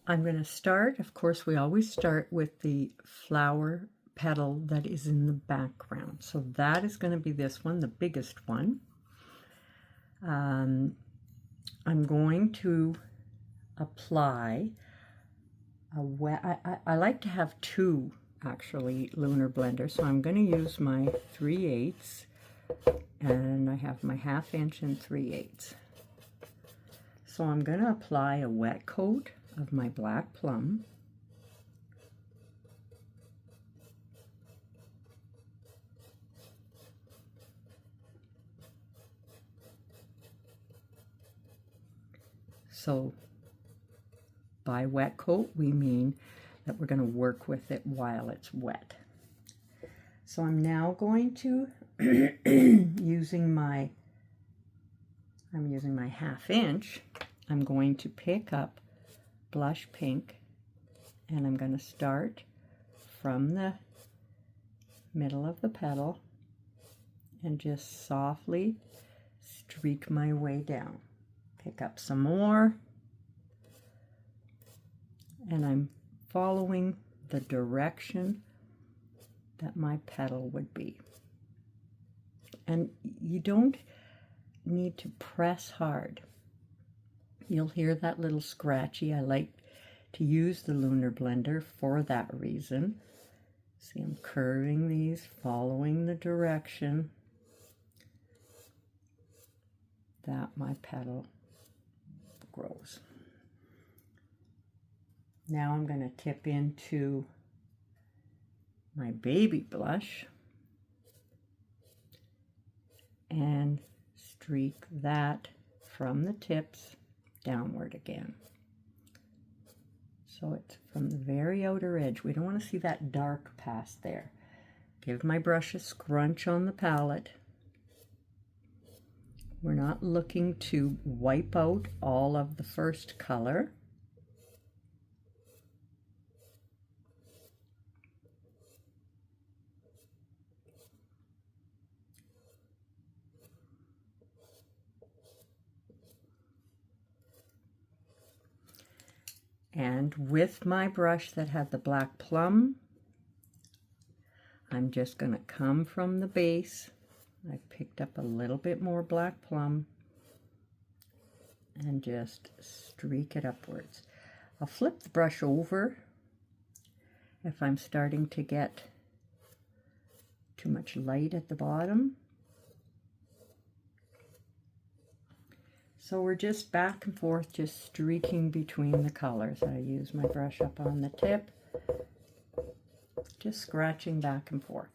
I'm going to start, of course, we always start with the flower petal that is in the background. So that is going to be this one, the biggest one. I'm going to apply a wet, I like to have two actually lunar blenders, so I'm going to use my 3/8, and I have my 1/2 inch and 3/8. So I'm going to apply a wet coat of my black plum. So by wet coat, we mean that we're going to work with it while it's wet. So I'm now going to, using my 1/2 inch, I'm going to pick up blush pink, and I'm going to start from the middle of the petal and just softly streak my way down. Pick up some more, and I'm following the direction that my petal would be. And you don't need to press hard. You'll hear that little scratchy. I like to use the lunar blender for that reason. See, I'm curving these, following the direction that my petal grows. Now I'm going to tip into my baby blush and streak that from the tips downward again. So it's from the very outer edge. We don't want to see that dark past there. Give my brush a scrunch on the palette. We're not looking to wipe out all of the first color. And with my brush that had the black plum, I'm just going to come from the base. I picked up a little bit more black plum and just streak it upwards. I'll flip the brush over if I'm starting to get too much light at the bottom. So we're just back and forth, just streaking between the colors. I use my brush up on the tip, just scratching back and forth.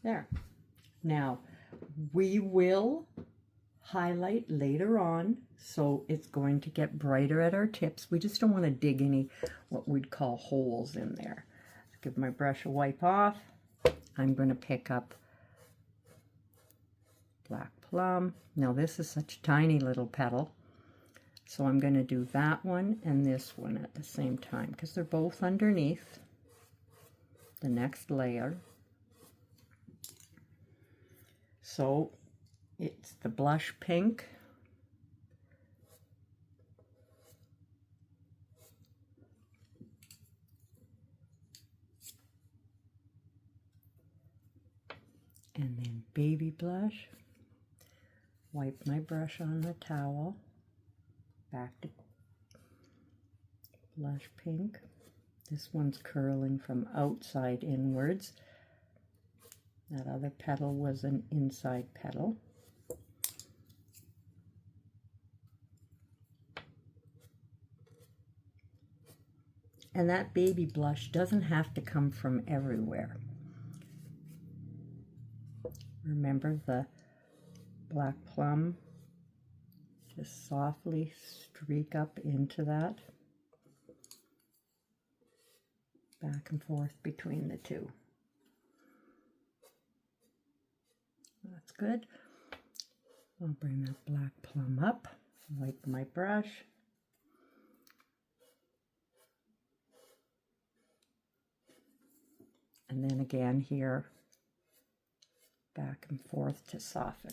There. Now, we will highlight later on, so it's going to get brighter at our tips. We just don't want to dig any, what we'd call holes in there. Give my brush a wipe off. I'm going to pick up black plum. Now this is such a tiny little petal, so I'm going to do that one and this one at the same time because they're both underneath the next layer. So it's the blush pink, and then baby blush. Wipe my brush on the towel, back to blush pink. This one's curling from outside inwards. That other petal was an inside petal. And that baby blush doesn't have to come from everywhere. Remember the black plum, just softly streak up into that, back and forth between the two. That's good. I'll bring that black plum up, wipe my brush, and then again here, back and forth to soften.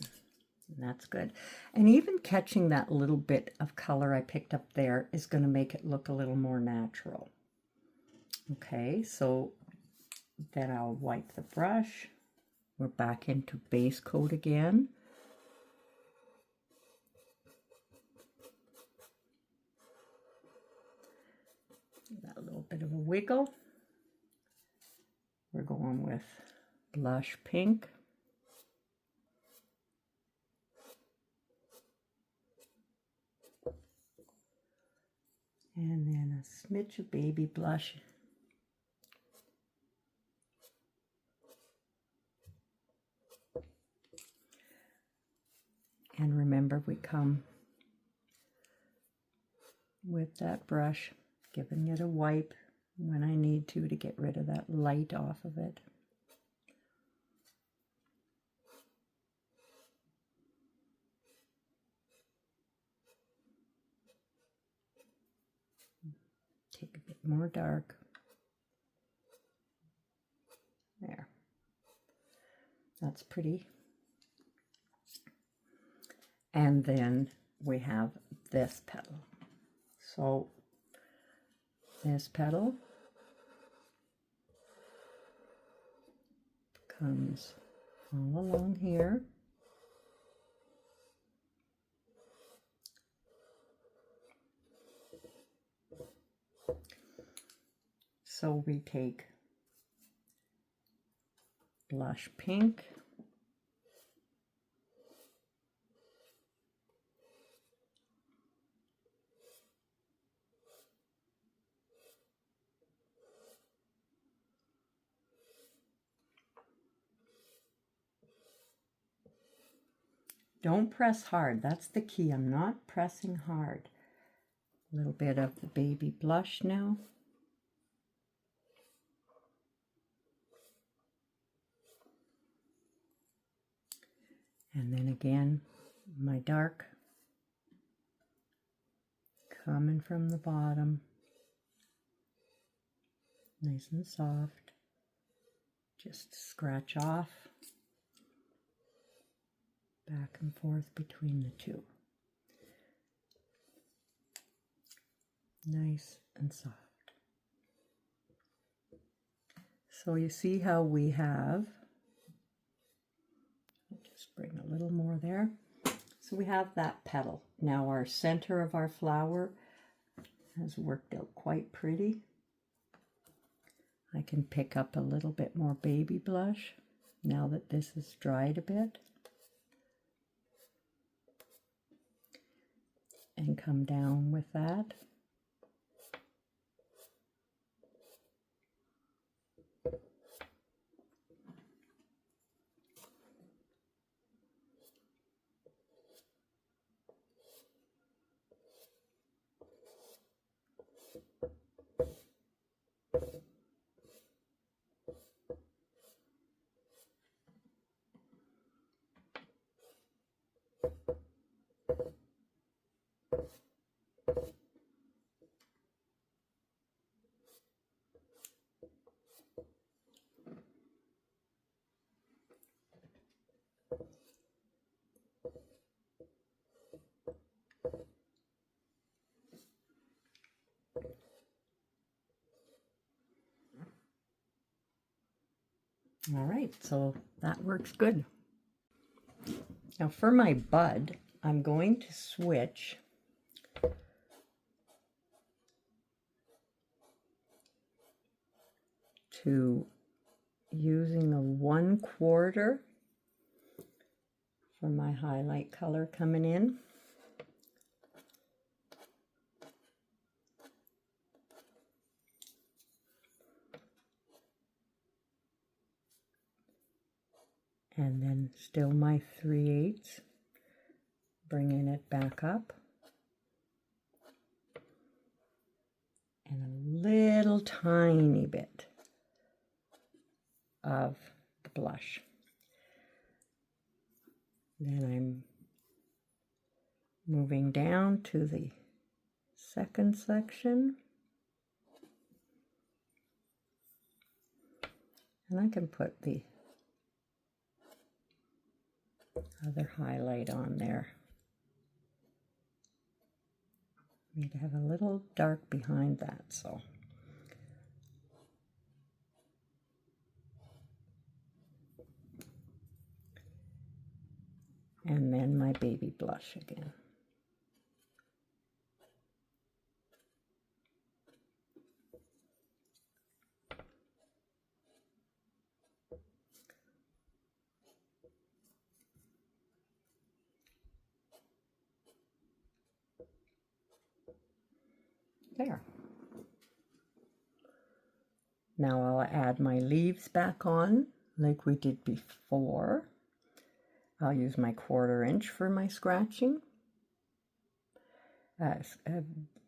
And that's good. And even catching that little bit of color I picked up there is going to make it look a little more natural. Okay, so then I'll wipe the brush. We're back into base coat again. That little bit of a wiggle. We're going with blush pink. And then a smidge of baby blush. And remember, we come with that brush, giving it a wipe when I need to get rid of that light off of it. Take a bit more dark. There. That's pretty. And then we have this petal. So this petal comes all along here. So we take blush pink, don't press hard. That's the key. I'm not pressing hard. A little bit of the baby blush now. And then again, my dark coming from the bottom, nice and soft. Just scratch off, back and forth between the two. Nice and soft. So you see how we have, I'll just bring a little more there. So we have that petal. Now our center of our flower has worked out quite pretty. I can pick up a little bit more baby blush now that this has dried a bit. And come down with that. All right, so that works good. Now for my bud, I'm going to switch to using a 1/4 for my highlight color coming in. And then still my 3/8, bringing it back up. And a little tiny bit of the blush. Then I'm moving down to the second section. And I can put the other highlight on there. Need to have a little dark behind that, so. And then my baby blush again. There. Now I'll add my leaves back on like we did before. I'll use my 1/4 inch for my scratching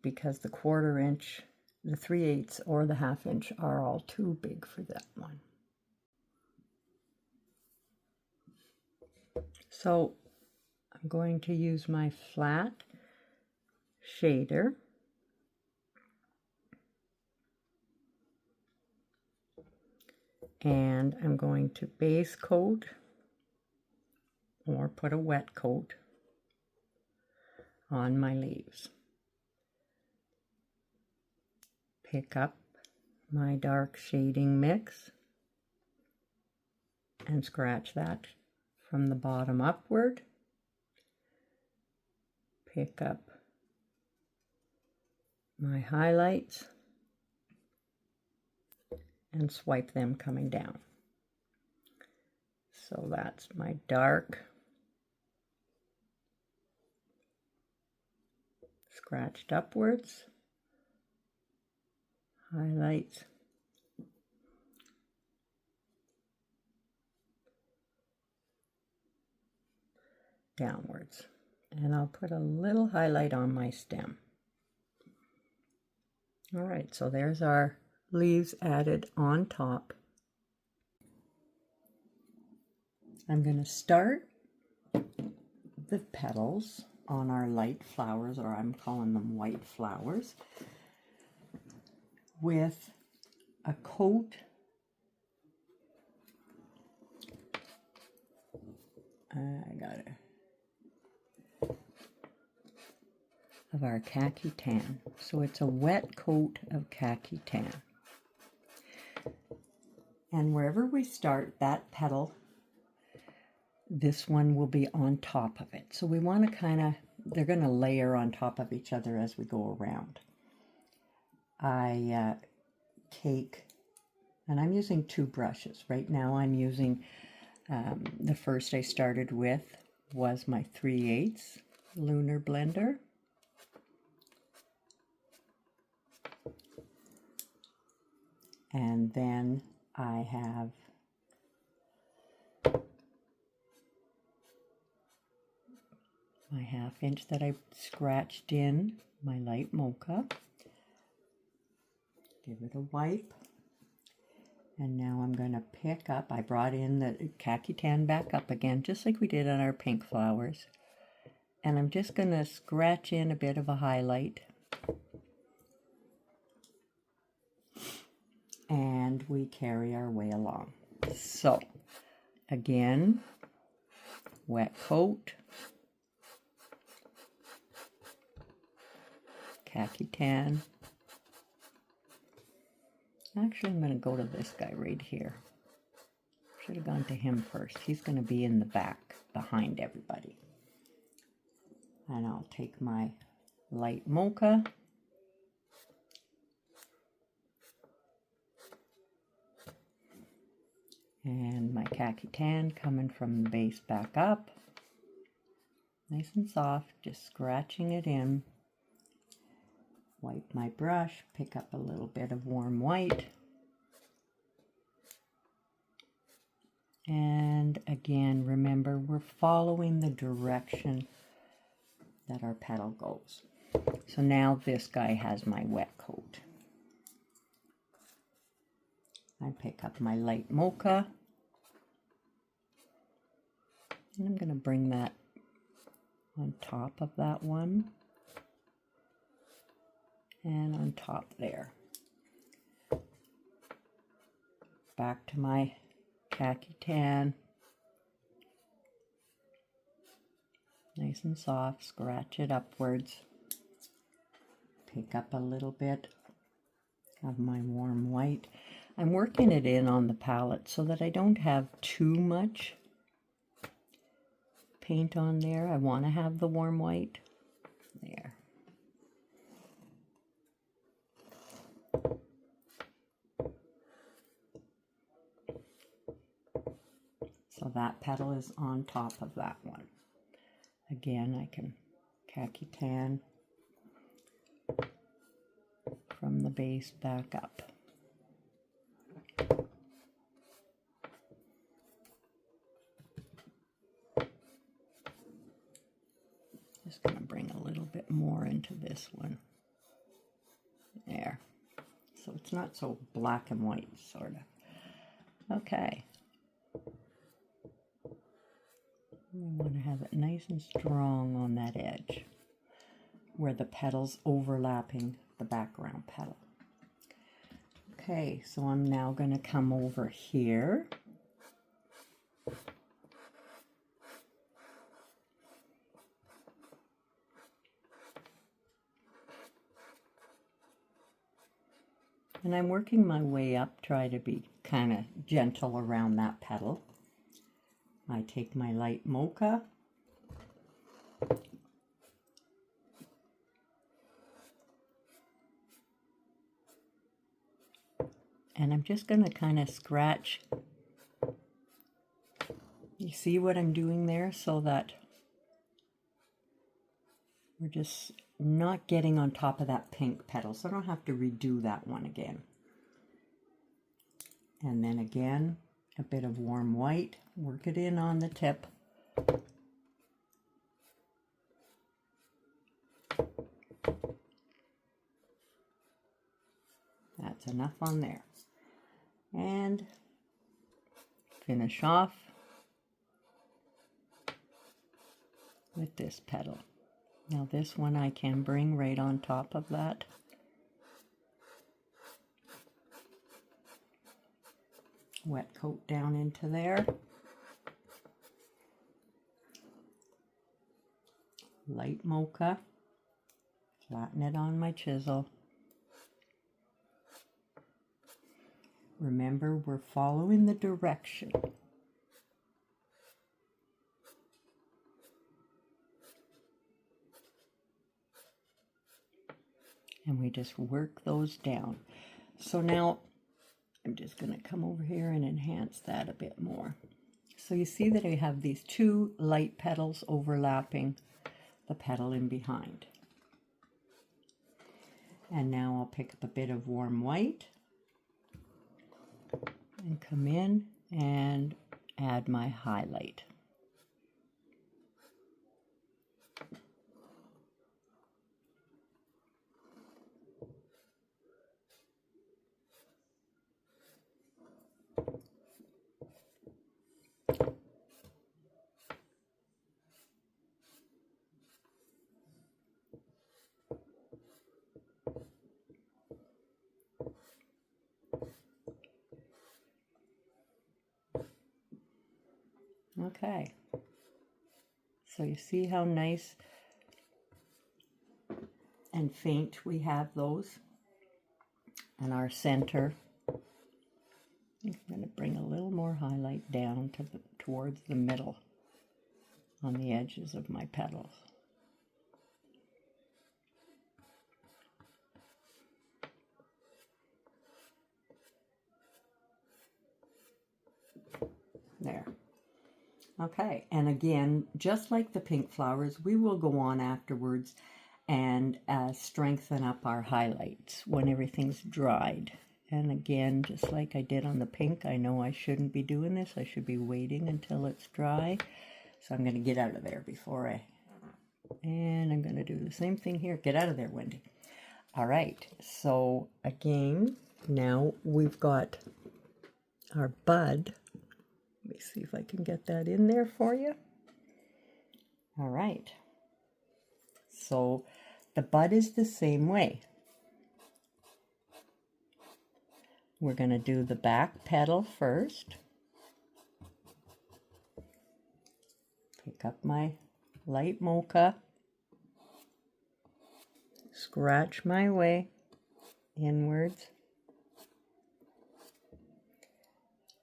because the 1/4 inch, the 3/8 or the 1/2 inch are all too big for that one. So I'm going to use my flat shader and I'm going to base coat or put a wet coat on my leaves. Pick up my dark shading mix and scratch that from the bottom upward. Pick up my highlights and swipe them coming down. So that's my dark scratched upwards, highlights, downwards. And I'll put a little highlight on my stem. All right, so there's our leaves added on top. I'm going to start the petals on our light flowers, or I'm calling them white flowers, with a coat of our khaki tan. So it's a wet coat of khaki tan. And wherever we start that petal, this one will be on top of it. So we want to kind of, they're going to layer on top of each other as we go around. I cake, and I'm using 2 brushes. Right now I'm using, the first I started with was my 3/8 Lunar Blender. And then I have my 1/2 inch that I scratched in my light mocha. Give it a wipe. And now I'm going to pick up, I brought in the khaki tan back up again, just like we did on our pink flowers. And I'm just going to scratch in a bit of a highlight. And we carry our way along. So, again, wet coat, khaki tan. Actually, I'm going to go to this guy right here. Should have gone to him first. He's going to be in the back, behind everybody. And I'll take my light mocha. And my khaki tan coming from the base back up. Nice and soft, just scratching it in. Wipe my brush, pick up a little bit of warm white. And again, remember, we're following the direction that our petal goes. So now this guy has my wet coat. I pick up my light mocha. And I'm going to bring that on top of that one. And on top there. Back to my khaki tan. nice and soft, scratch it upwards. Pick up a little bit of my warm white. I'm working it in on the palette so that I don't have too much paint on there. I want to have the warm white. There. So that petal is on top of that one. Again, I can khaki tan from the base back up. Just going to bring a little bit more into this one. There. So it's not so black and white, sort of. Okay. We want to have it nice and strong on that edge where the petal's overlapping the background petal. Okay, so I'm now going to come over here. And I'm working my way up, try to be kind of gentle around that petal. I take my light mocha, and I'm just going to kind of scratch. You see what I'm doing there, so that we're just not getting on top of that pink petal, so I don't have to redo that one again. And then again, a bit of warm white, work it in on the tip. That's enough on there. And finish off with this petal. Now this one I can bring right on top of that. Wet coat down into there. Light mocha. Flatten it on my chisel. Remember, we're following the direction. And we just work those down. So now I'm just going to come over here and enhance that a bit more. So you see that I have these two light petals overlapping the petal in behind. And now I'll pick up a bit of warm white and come in and add my highlight. Okay, so you see how nice and faint we have those, and our center. I'm going to bring a little more highlight down to towards the middle on the edges of my petals. There. Okay, and again, just like the pink flowers, we will go on afterwards and strengthen up our highlights when everything's dried. And again, just like I did on the pink, I know I shouldn't be doing this. I should be waiting until it's dry. So I'm going to get out of there and I'm going to do the same thing here. Get out of there, Wendy. All right, so again, now we've got our bud. Let me see if I can get that in there for you. All right. So the bud is the same way. We're going to do the back petal first. Pick up my light mocha, scratch my way inwards,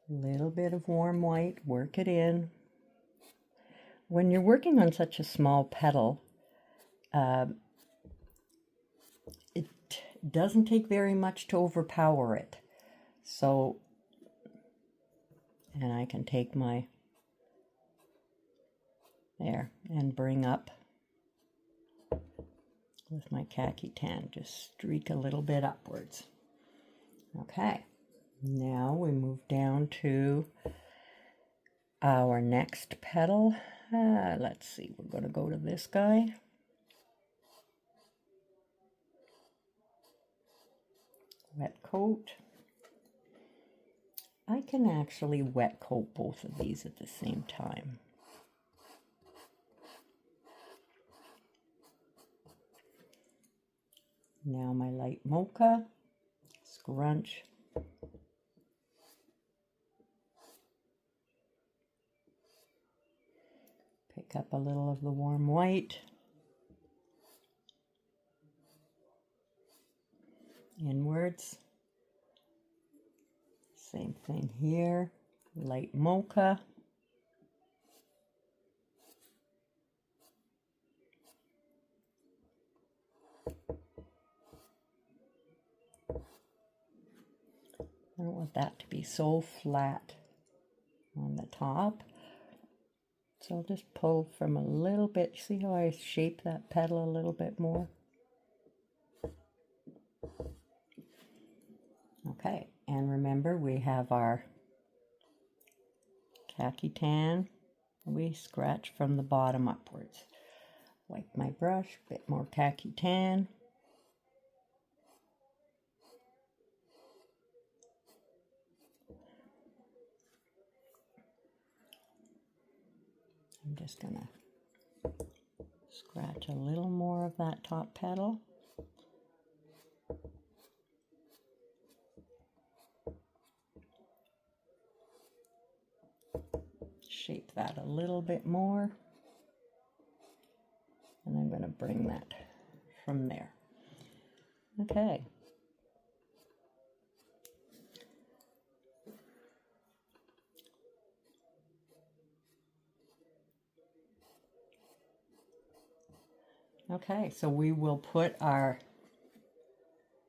little bit of warm white, work it in. When you're working on such a small petal, it doesn't take very much to overpower it. So, and I can take my, there, and bring up with my khaki tan, just streak a little bit upwards. Okay, now we move down to our next petal. Let's see, we're going to go to this guy. Wet coat. I can actually wet coat both of these at the same time. Now my light mocha, scrunch, pick up a little of the warm white, inwards, same thing here, light mocha, I don't want that to be so flat on the top. So I'll just pull from a little bit. See how I shape that petal a little bit more? Okay, and remember we have our khaki tan. We scratch from the bottom upwards. Wipe my brush, a bit more khaki tan. I'm just gonna scratch a little more of that top petal. Shape that a little bit more. And I'm gonna bring that from there. Okay. Okay, so we will put our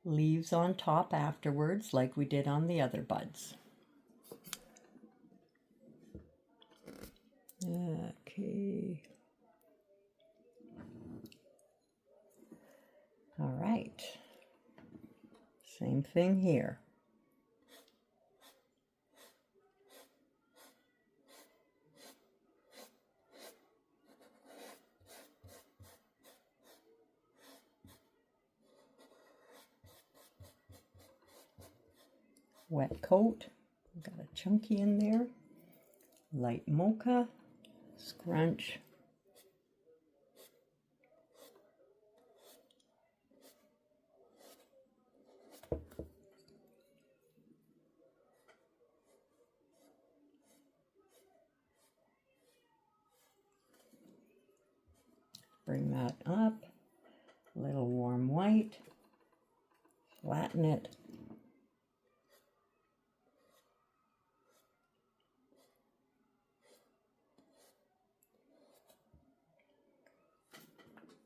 leaves on top afterwards like we did on the other buds. Okay. All right. Same thing here. Wet coat, got a chunky in there, light mocha, scrunch, bring that up, a little warm white, flatten it,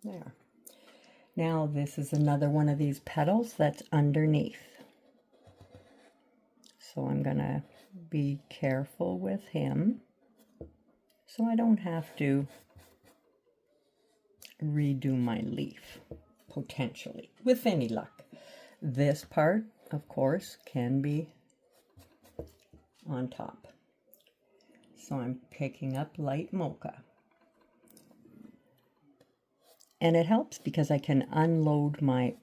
there. Now this is another one of these petals that's underneath. So I'm gonna be careful with him so I don't have to redo my leaf, potentially, with any luck. This part, of course, can be on top. So I'm picking up light mocha. And it helps because I can unload my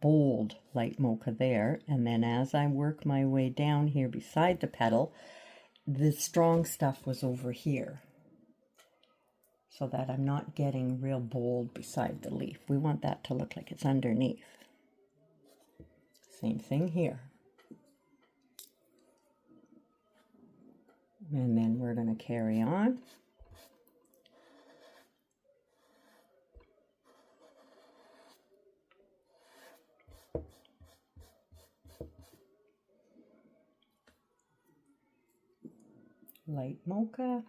bold light mocha there, and then as I work my way down here beside the petal, the strong stuff was over here, so that I'm not getting real bold beside the leaf. We want that to look like it's underneath. Same thing here. And then we're going to carry on. light mocha.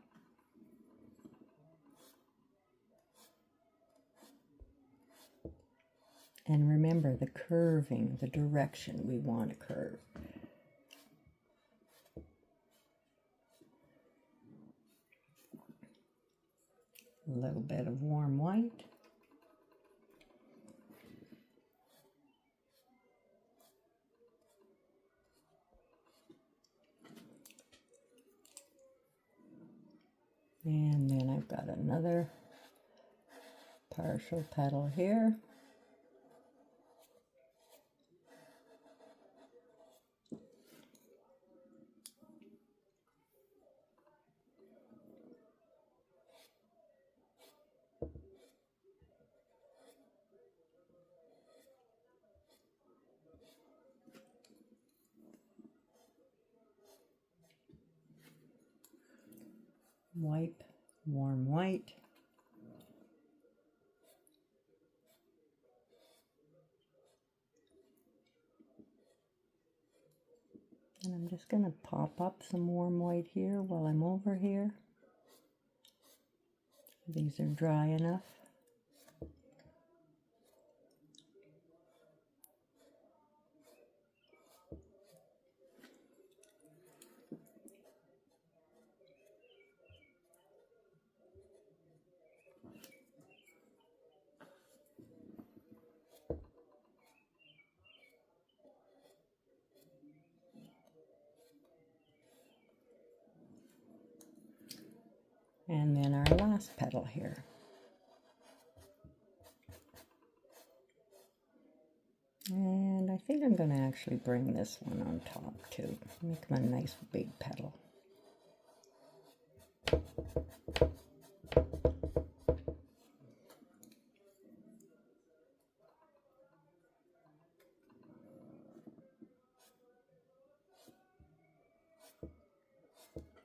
And remember the curving, the direction we want to curve. A little bit of warm white. And then I've got another partial petal here. Wipe warm white. And I'm just going to pop up some warm white here while I'm over here. These are dry enough. And then our last petal here. And I think I'm going to actually bring this one on top too. Make them a nice big petal.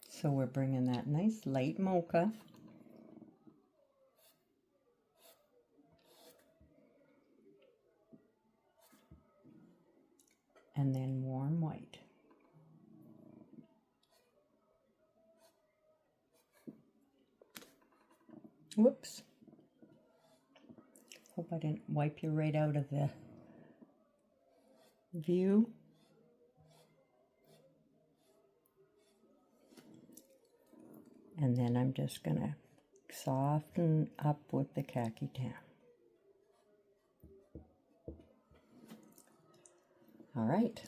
So we're bringing that nice light mocha. And then warm white. Whoops. Hope I didn't wipe you right out of the view. And then I'm just going to soften up with the khaki tan. All right.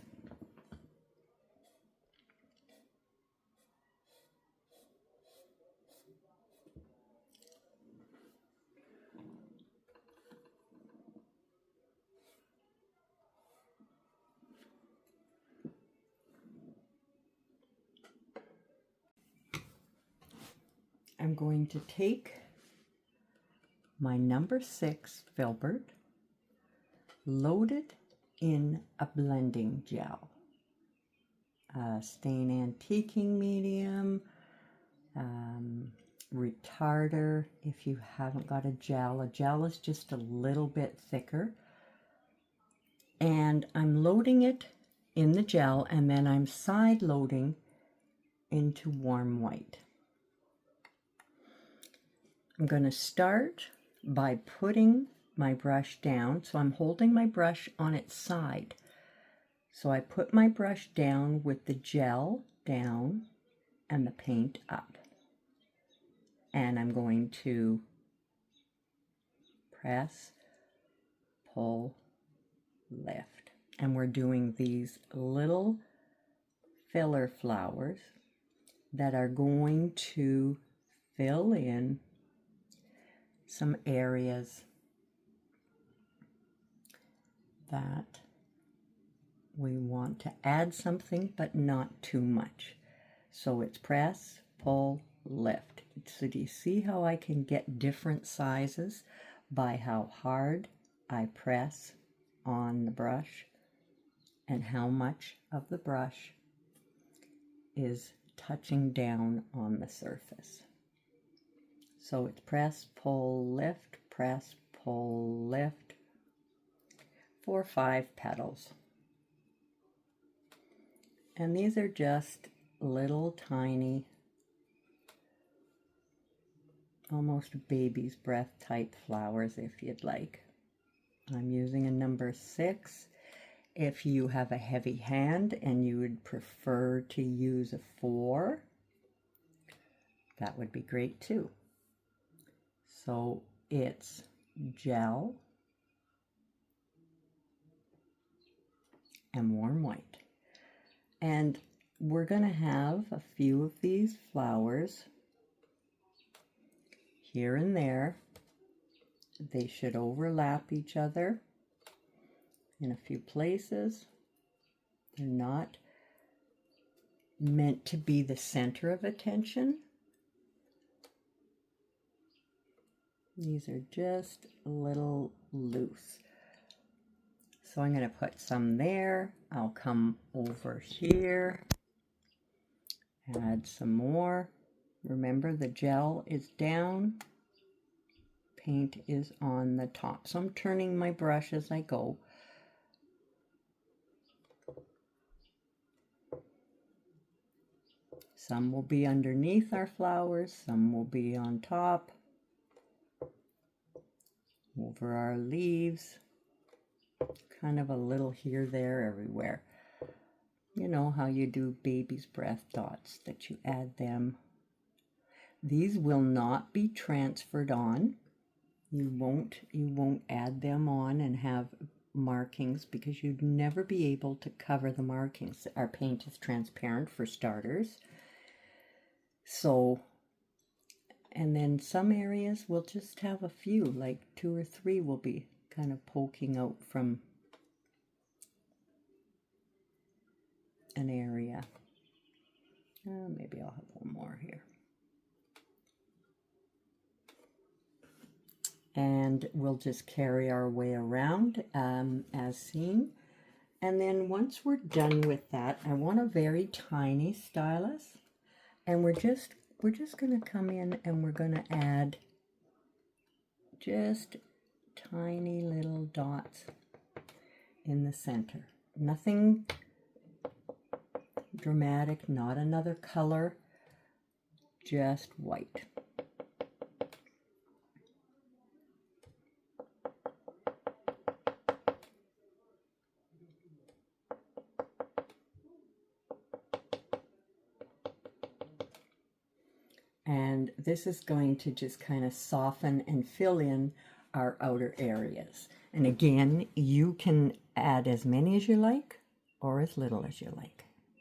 I'm going to take my number 6 filbert, load it in a blending gel, stain antiquing medium, retarder. If you haven't got a gel is just a little bit thicker. And I'm loading it in the gel, and then I'm side loading into warm white. I'm going to start by putting my brush down. So I'm holding my brush on its side. So I put my brush down with the gel down and the paint up. And I'm going to press, pull, lift. And we're doing these little filler flowers that are going to fill in some areas that we want to add something, but not too much. So it's press, pull, lift. So do you see how I can get different sizes by how hard I press on the brush and how much of the brush is touching down on the surface? So it's press, pull, lift, press, pull, lift for 5 petals. And these are just little tiny almost baby's breath type flowers if you'd like. I'm using a number 6. If you have a heavy hand and you would prefer to use a 4, that would be great too. So it's gel and warm white. And we're going to have a few of these flowers here and there. They should overlap each other in a few places. They're not meant to be the center of attention. These are just a little loose. So I'm going to put some there. I'll come over here, add some more. Remember, the gel is down, paint is on the top. So I'm turning my brush as I go. Some will be underneath our flowers, some will be on top, over our leaves, kind of a little here, there, everywhere. You know how you do baby's breath dots, that you add them. These will not be transferred on. You won't add them on and have markings, because you'd never be able to cover the markings. Our paint is transparent for starters. So, and then some areas will just have a few, like 2 or 3 will be kind of poking out from an area. Maybe I'll have one more here. And we'll just carry our way around as seen. And then once we're done with that, I want a very tiny stylus, and we're just going to come in and we're going to add just tiny little dots in the center. Nothing dramatic, not another color, just white. And this is going to just kind of soften and fill in our outer areas. And again, you can add as many as you like or as little as you like.